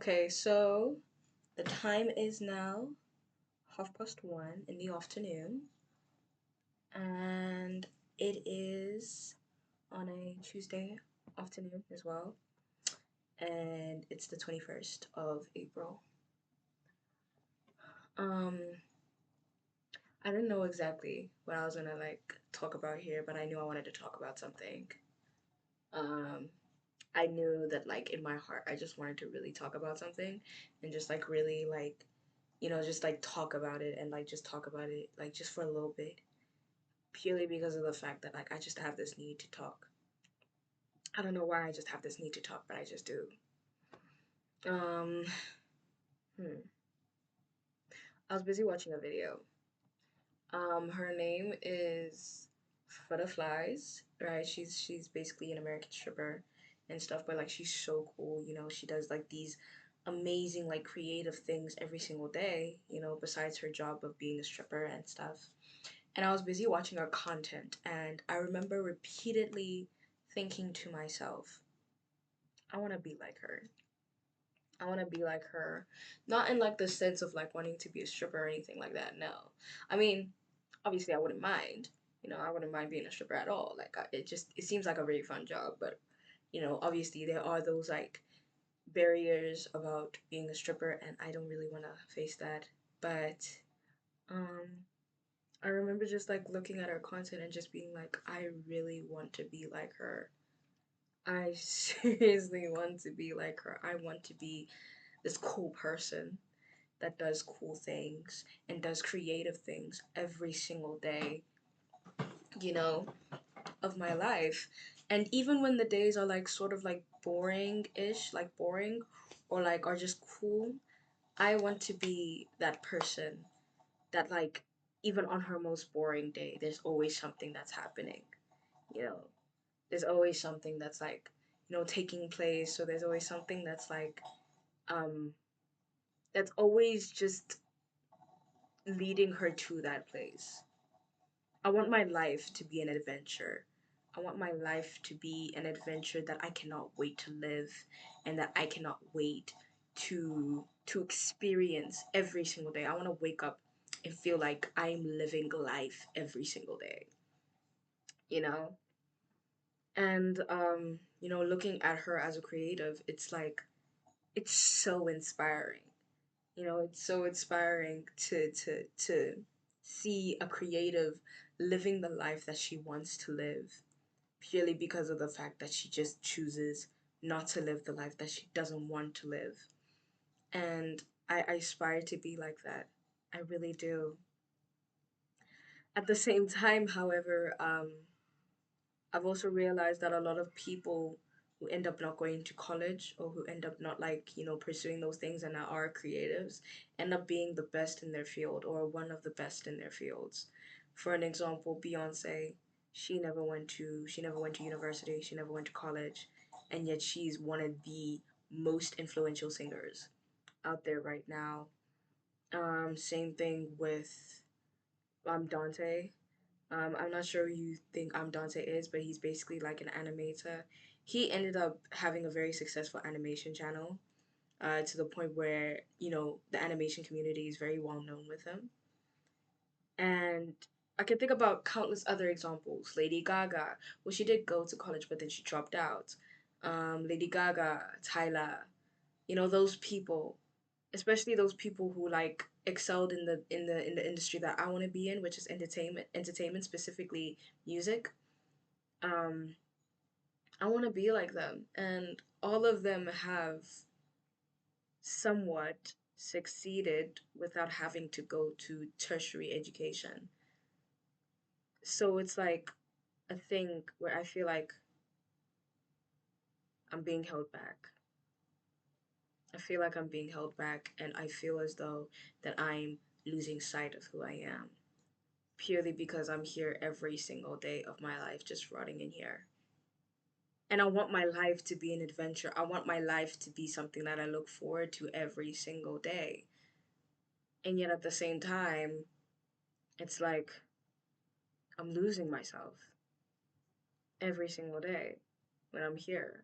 Okay, so the time is now 1:30 in the afternoon, and it is on a Tuesday afternoon as well, and it's the 21st of April. Um, I didn't know exactly what I was gonna talk about here, but I knew I wanted to talk about something. Um, I knew that in my heart, I just wanted to really talk about something and just really just talk about it and just talk about it just for a little bit, purely because of the fact that I just have this need to talk. I don't know why I just have this need to talk, but I just do. Um, hmm. I was busy watching a video. Her name is Butterflies, right? She's basically an American stripper and stuff, but she's so cool. She does these amazing creative things every single day. Besides her job of being a stripper and stuff. And I was busy watching her content, and I remember repeatedly thinking to myself, I want to be like her. I want to be like her. Not in the sense of wanting to be a stripper or anything like that. No. I mean, obviously I wouldn't mind. I wouldn't mind being a stripper at all. It seems like a very fun job, but obviously there are those barriers about being a stripper, and I don't really want to face that. But um I remember just looking at her content and just being like, I really want to be like her. I seriously want to be like her. I want to be this cool person that does cool things and does creative things every single day, you know, of my life. And even when the days are sort of boring ish, boring, or are just cool, I want to be that person that even on her most boring day, there's always something that's happening. You know, there's always something that's taking place. So there's always something um that's always just leading her to that place. I want my life to be an adventure. I want my life to be an adventure that I cannot wait to live, and that I cannot wait to experience every single day. I want to wake up and feel like I'm living life every single day, you know? And looking at her as a creative, it's so inspiring. It's so inspiring to see a creative living the life that she wants to live, purely because of the fact that she just chooses not to live the life that she doesn't want to live. And I aspire to be like that. I really do. At the same time, however, I've also realized that a lot of people who end up not going to college, or who end up not pursuing those things and are creatives, end up being the best in their field, or one of the best in their fields. For an example, Beyonce, she never went to university, she never went to college, and yet she's one of the most influential singers out there right now. Same thing with Dante. I'm not sure who you think Dante is, but he's basically like an animator. He ended up having a very successful animation channel, to the point where, the animation community is very well known with him. And I can think about countless other examples. Lady Gaga, well, she did go to college, but then she dropped out. Lady Gaga, Tyler, those people, especially those people who excelled in the industry that I want to be in, which is entertainment, specifically music. um I want to be like them, and all of them have somewhat succeeded without having to go to tertiary education. So it's a thing where I feel like I'm being held back. I feel like I'm being held back, and I feel as though that I'm losing sight of who I am, purely because I'm here every single day of my life, just rotting in here. And I want my life to be an adventure. I want my life to be something that I look forward to every single day. And yet at the same time, it's like I'm losing myself every single day when I'm here.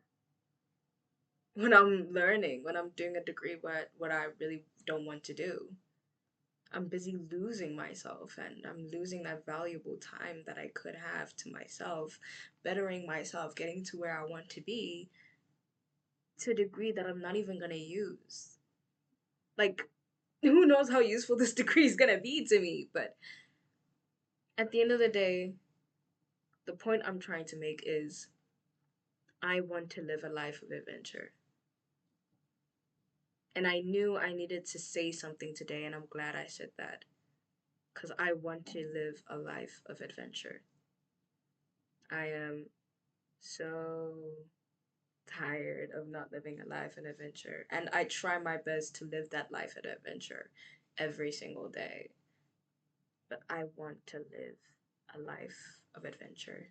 when I'm learning, when I'm doing a degree what I really don't want to do. I'm busy losing myself and I'm losing that valuable time that I could have to myself, bettering myself, getting to where I want to be to a degree that I'm not even gonna use. Like, who knows how useful this degree is gonna be to me, but at the end of the day, the point I'm trying to make is I want to live a life of adventure. And I knew I needed to say something today, and I'm glad I said that. Because I want to live a life of adventure. I am so tired of not living a life of adventure. And I try my best to live that life of adventure every single day. But I want to live a life of adventure.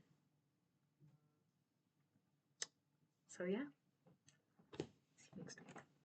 So, yeah.